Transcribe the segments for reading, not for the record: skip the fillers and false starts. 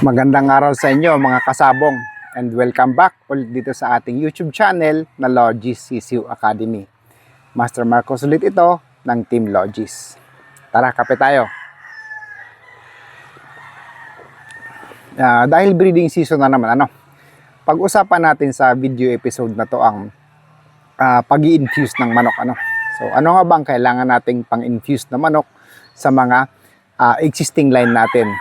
Magandang araw sa inyo mga kasabong and welcome back ulit dito sa ating YouTube channel na Logis CCU Academy. Master Marcos ulit ito ng Team Logis. Tara, kape tayo. Dahil breeding season na naman, pag-usapan natin sa video episode na to ang pag-i-infuse ng manok. So ano nga bang kailangan nating pang-infuse na manok sa mga existing line natin?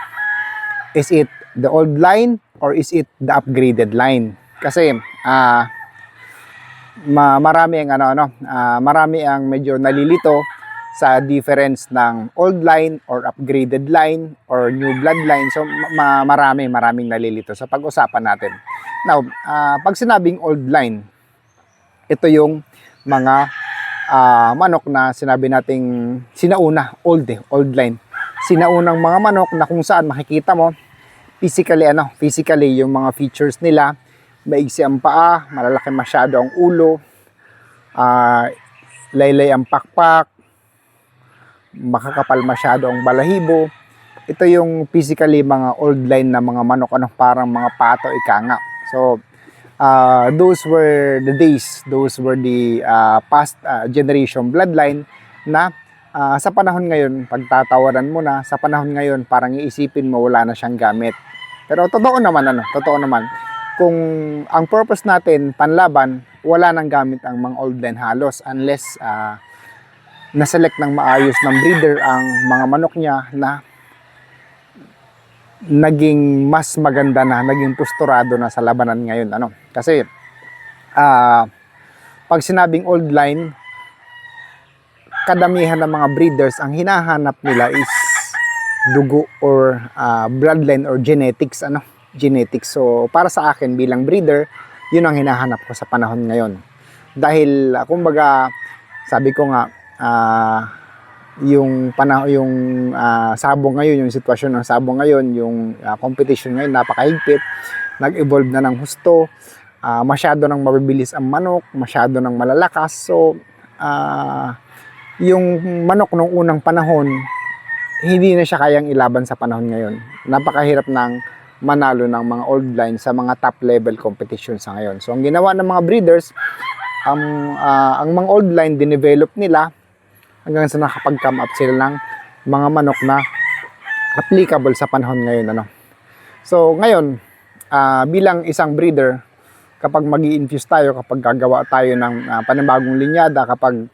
Is it the old line or is it the upgraded line? Kasi marami ang medyo nalilito sa difference ng old line or upgraded line or new bloodline. So maraming nalilito sa pag-usapan natin. Now, pag sinabing old line, ito yung mga manok na sinabi nating sinauna, old line. Sinaunang mga manok na kung saan makikita mo physically yung mga features nila, maigsi ang paa, malalaki masyado ang ulo, laylay ang pakpak, makakapal masyado ang balahibo. Ito yung physically mga old line na mga manok, parang mga pato, ika nga. So those were the days, those were the past generation bloodline na sa panahon ngayon, pagtatawaran mo na, sa panahon ngayon, parang iisipin mo wala na siyang gamit. Pero totoo naman, kung ang purpose natin, panlaban, wala nang gamit ang mga old line halos unless na-select ng maayos ng breeder ang mga manok niya na naging mas maganda na, naging posturado na sa labanan ngayon. Kasi pag sinabing old line, kadamihan ng mga breeders, ang hinahanap nila is dugo or bloodline or genetics. Genetics. So para sa akin bilang breeder, yun ang hinahanap ko sa panahon ngayon. Dahil kumbaga, sabi ko nga, yung sabong ngayon, yung sitwasyon ng sabong ngayon, yung competition ngayon napakahigpit, nag-evolve na ng husto, masyado nang mabibilis ang manok, masyado nang malalakas. So yung manok nung unang panahon, hindi na siya kayang ilaban sa panahon ngayon. Napakahirap ng manalo ng mga old line sa mga top level competition sa ngayon. So ang ginawa ng mga breeders, ang mga old line dinevelop nila hanggang sa nakapag-come up sila ng mga manok na applicable sa panahon ngayon. So ngayon, bilang isang breeder, kapag magi-infuse tayo, kapag gagawa tayo ng panibagong linyada, kapag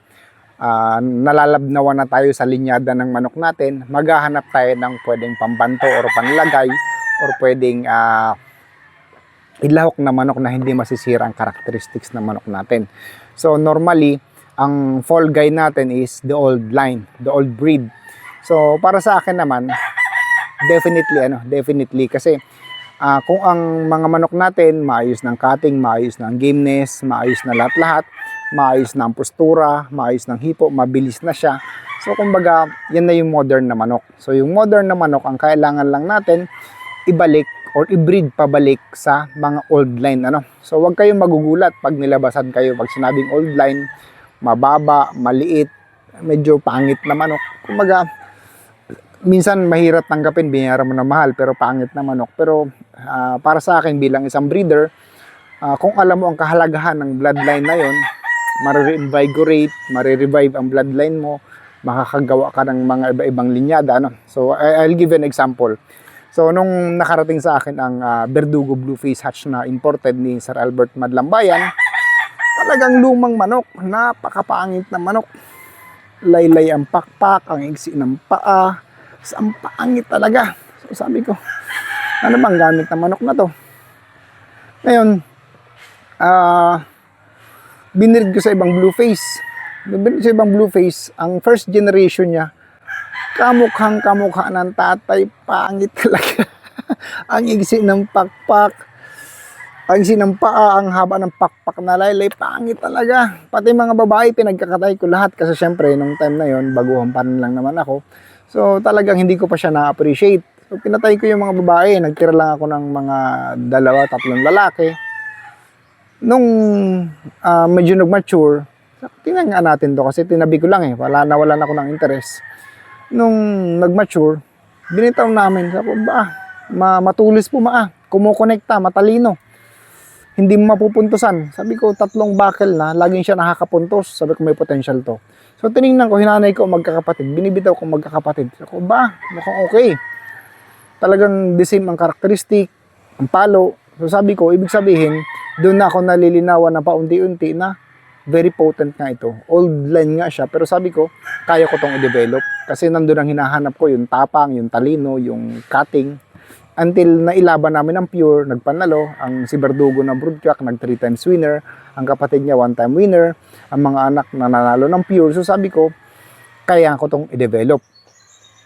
nalalabnawan na tayo sa linyada ng manok natin, maghahanap tayo ng pwedeng pambanto or panlagay or pwedeng ilahok na manok na hindi masisira ang characteristics ng manok natin. So normally, ang fall guy natin is the old line, the old breed. So para sa akin naman, definitely kasi kung ang mga manok natin maayos ng cutting, maayos ng gameness, maayos na lahat-lahat, maayos na ang postura, maayos ng hipo, mabilis na siya. So kumbaga, yan na yung modern na manok. So yung modern na manok, ang kailangan lang natin ibalik or i-breed pabalik sa mga old line. So wag kayong magugulat pag nilabasan kayo. Pag sinabing old line, mababa, maliit, medyo pangit na manok. Kumbaga, minsan mahirap tanggapin, binayaran mo na mahal pero pangit na manok. Pero para sa akin bilang isang breeder, kung alam mo ang kahalagahan ng bloodline na yon, marirevive ang bloodline mo, makakagawa ka ng mga iba-ibang linyada. So I'll give an example. So nung nakarating sa akin ang Verdugo Blueface Hatch na imported ni Sir Albert Madlambayan, talagang lumang manok, napakapangit na manok, laylay ang pakpak, ang iksi ng paa, ang pangit talaga. So sabi ko, ano bang gamit ng manok na to? Ngayon, binirid ko sa ibang Blueface. Ang first generation niya, kamukha ng tatay, pangit talaga. Ang iksi ng pakpak, ang iksi ng paa, ang haba ng pakpak na laylay, pangit talaga. Pati mga babae, pinagkakatay ko lahat kasi syempre, nung time na yon, baguhan pa rin lang naman ako. So talagang hindi ko pa siya na-appreciate. So pinatay ko yung mga babae, nagtira lang ako ng mga 2-3 lalaki. Nung medyo nag-mature, tingnan natin to kasi tinabi ko lang nawalan ako ng interest. Nung nag-mature, binitaw namin, sabi ko, matulis po kumukonekta, matalino. Hindi mo mapupuntusan. Sabi ko, 3 buckle na, laging siya nakakapuntos. Sabi ko, may potential to. So, tinignan ko, hinanay ko magkakapatid. Binibitaw ko magkakapatid. Sabi ko, mukhang okay. Talagang the same ang karakteristik, ang palo. So, sabi ko, ibig sabihin, doon na ako nalilinawan na paunti-unti na very potent nga ito. Old line nga siya, pero sabi ko, kaya ko tong i-develop. Kasi nandun ang hinahanap ko, yung tapang, yung talino, yung cutting. Until nailaban namin ang pure, nagpanalo, ang si Verdugo na broodcock, nag 3 times winner, ang kapatid niya 1 time winner, ang mga anak na nanalo ng pure. So sabi ko, kaya ko tong i-develop.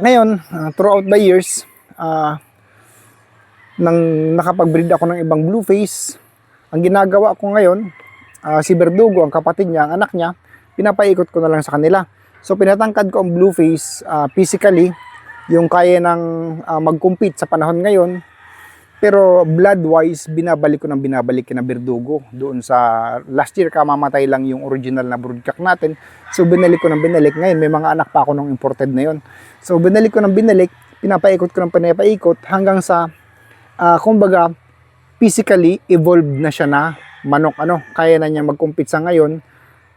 Ngayon, throughout the years, nang nakapag-breed ako ng ibang blue face, ang ginagawa ko ngayon, si Verdugo, ang kapatid niya, ang anak niya, pinapaikot ko na lang sa kanila. So pinatangkad ko ang blue face physically, yung kaya ng mag-compete sa panahon ngayon. Pero blood-wise, binabalik ko kina Verdugo. Doon sa last year, kamamatay lang yung original na broodcock natin. So binalik ko ng binalik. Ngayon, may mga anak pa ako nung imported na yun. So binalik ko ng binalik, pinapaikot ko ng pinapaikot hanggang sa, kumbaga, physically evolved na siya na manok. Kaya na niya mag-compete sa ngayon.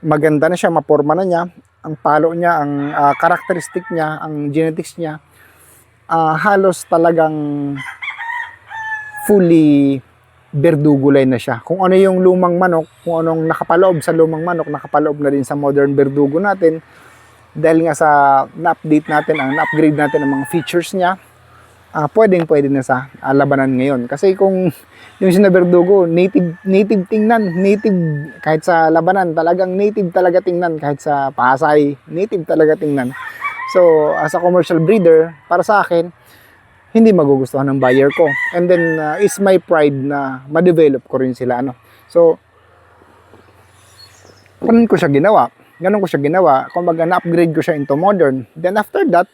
Maganda na siya, maporma na niya. Ang palo niya, ang characteristic niya, ang genetics niya, halos talagang fully Verdugo line na siya. Kung ano yung lumang manok, kung anong nakapaloob sa lumang manok, nakapaloob na din sa modern Verdugo natin. Dahil nga sa na-update natin, na-upgrade natin ang mga features niya, pwede na sa labanan ngayon. Kasi kung yung sina Verdugo, native tingnan, native kahit sa labanan, talagang native talaga tingnan, kahit sa Pasay, native talaga tingnan. So, as a commercial breeder, para sa akin, hindi magugustuhan ng buyer ko. And then, is my pride na ma-develop ko rin sila. So, ganun ko siya ginawa. Kumbaga, na-upgrade ko siya into modern. Then, after that,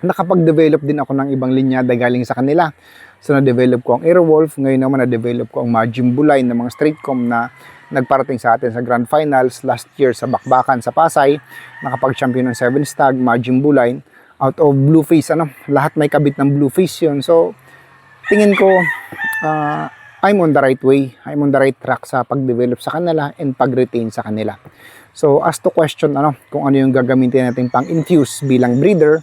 nakapag-develop din ako ng ibang linyada galing sa kanila. So, na-develop ko ang Airwolf. Ngayon naman, na-develop ko ang Majin Bulay na mga straightcom na nagparating sa atin sa Grand Finals last year sa Bakbakan sa Pasay. Nakapag-champion ng 7 Stag, Majin Bulay. Out of blue face, lahat may kabit ng blue face yun. So, tingin ko, I'm on the right way. I'm on the right track sa pag-develop sa kanila and pag-retain sa kanila. So, as to question, kung ano yung gagamitin natin pang-infuse bilang breeder,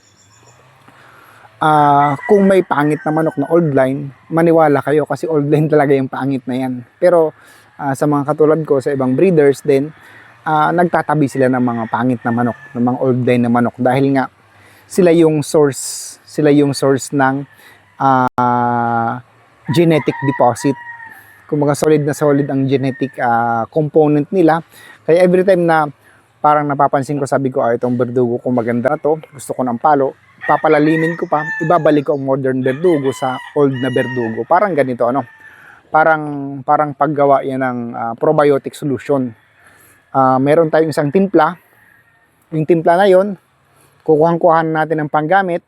kung may pangit na manok na old line, maniwala kayo kasi old line talaga yung pangit na yan. Pero, sa mga katulad ko, sa ibang breeders din, nagtatabi sila ng mga pangit na manok, ng mga old line na manok dahil nga, sila yung source ng genetic deposit. Kumbaga solid ang genetic component nila. Kaya every time na parang napapansin ko, sabi ko, itong Verdugo ko maganda na to, gusto ko ng palo, papalalimin ko pa, ibabalik ko ang modern Verdugo sa old na Verdugo. Parang ganito, parang paggawa yan ng probiotic solution. Meron tayong isang timpla. Yung timpla na yon, kukuhan natin ng panggamit,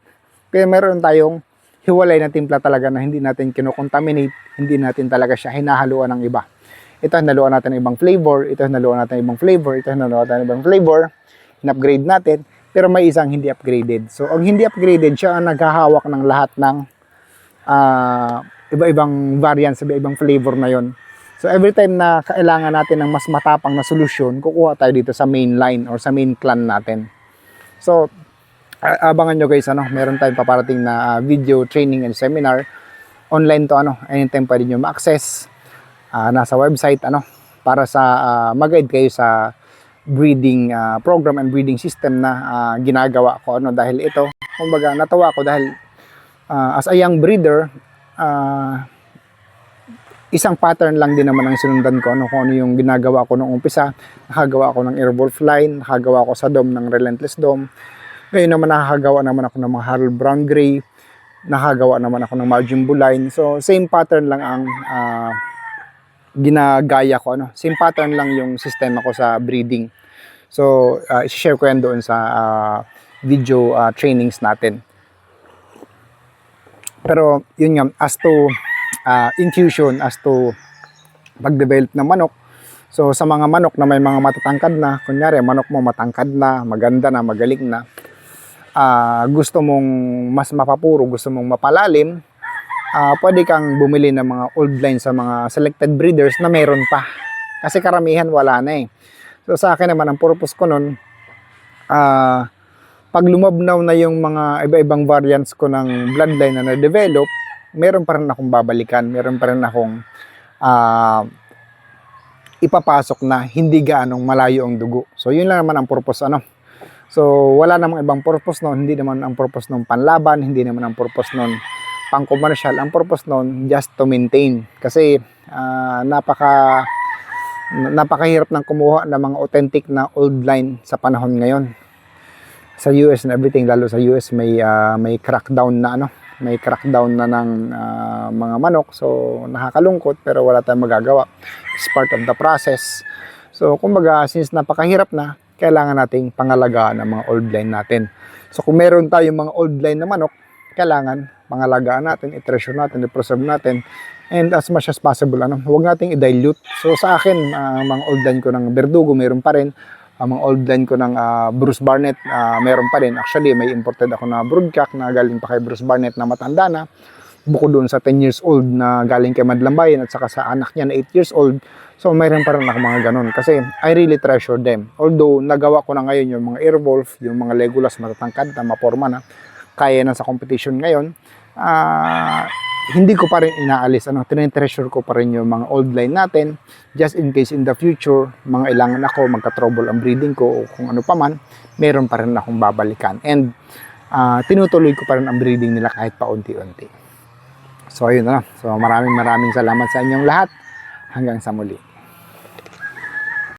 pero meron tayong hiwalay na timpla talaga na hindi natin kinocontaminate, hindi natin talaga siya hinahaluan ng iba. Ito hinaluan natin ng ibang flavor, ito hinaluan natin ng ibang flavor, ito hinaluan natin ng ibang flavor, in-upgrade natin, pero may isang hindi upgraded. So, ang hindi upgraded, siya ang naghahawak ng lahat ng iba-ibang variants, iba-ibang flavor na yon. So, every time na kailangan natin ng mas matapang na solusyon, kukuha tayo dito sa main line or sa main clan natin. So, abangan nyo guys, meron tayong paparating na video training and seminar. Online to, anytime pwede nyo ma-access. Nasa website, para sa mag-guide kayo sa breeding program and breeding system na ginagawa ko, dahil ito, kumbaga, natawa ko dahil as a young breeder, isang pattern lang din naman ang sinundan ko, kung ano yung ginagawa ko nung umpisa. Nakagawa ako ng Airwolf line, nakagawa ako sa dome ng Relentless Dome. Ngayon naman nakagawa naman ako ng mga Harold Brown Gray, nakagawa naman ako ng Majin Bulay. So, same pattern lang ang ginagaya ko. Same pattern lang yung sistema ko sa breeding. So, i-share ko yan doon sa video trainings natin. Pero, yun nga, as to infusion, as to pag-develop ng manok. So, sa mga manok na may mga matatangkad na, kunyari, manok mo matangkad na, maganda na, magaling na, gusto mong mas mapapuro, gusto mong mapalalim, pwede kang bumili ng mga old line sa mga selected breeders na meron pa. Kasi karamihan wala na eh. So sa akin naman, ang purpose ko nun, pag lumabnaw na yung mga iba-ibang variants ko ng bloodline na na-develop, meron pa rin akong babalikan, meron pa rin akong ipapasok na hindi gaanong malayo ang dugo. So yun lang naman ang purpose ano. So wala namang ibang purpose noon, hindi naman ang purpose ng panlaban, hindi naman ang purpose noon pang commercial. Ang purpose noon just to maintain. Kasi napakahirap ng kumuha ng mga authentic na old line sa panahon ngayon. Sa US and everything, lalo sa US may crackdown na may crackdown na ng mga manok. So nakakalungkot pero wala tayong magagawa. It's part of the process. So kumbaga, since napakahirap na, kailangan nating pangalagaan ng mga old line natin. So kung meron tayong mga old line na manok, kailangan pangalagaan natin, i-treasure natin, i-preserve natin, and as much as possible, huwag nating i-dilute. So sa akin, mga old line ko ng Verdugo, meron pa rin. Mga old line ko ng Bruce Barnett, meron pa rin. Actually, may imported ako na broodcock na galing pa kay Bruce Barnett na matanda na. Bukod doon sa 10 years old na galing kay Madlambayan at saka sa anak niya na 8 years old. So mayroon pa rin ako mga ganun kasi I really treasure them. Although nagawa ko na ngayon yung mga Airwolf, yung mga Legolas matatangkad na maporma na, kaya na sa competition ngayon, hindi ko pa rin inaalis, tinetreasure ko pa rin yung mga old line natin just in case in the future, mga ilangan ako, magka-trouble ang breeding ko o kung ano pa man, meron pa rin akong babalikan. And tinutuloy ko pa rin ang breeding nila kahit paunti-unti. So ayun na. So maraming salamat sa inyong lahat. Hanggang sa muli.